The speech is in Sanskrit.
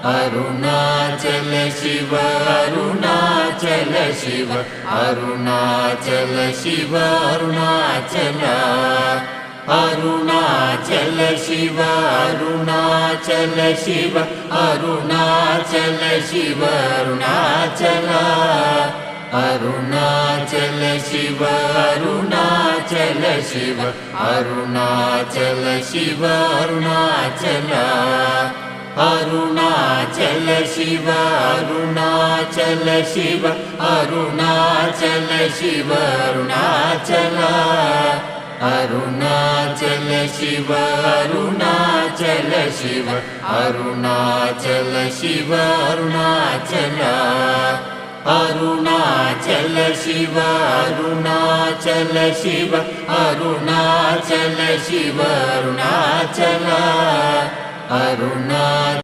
अरुणाचल शिव अरुणाचल शिव अरुणाचल शिव अरुणाचल अरुणाचल शिव अरुणाचल शिव अरुणाचल शिव अरुणाचल अरुणाचल शिव अरुणाचल शिव अरुणाचल शिव अरुणाचल अरुणाचल शिव अरुणाचल शिव अरुणाचल शिव अरुणाचल अरुणाचल शिव अरुणाचल शिव अरुणाचल शिव अरुणाचल अरुणाचल शिव अरुणाचल शिव अरुणाचल शिव अरुणाचल अरुणाचल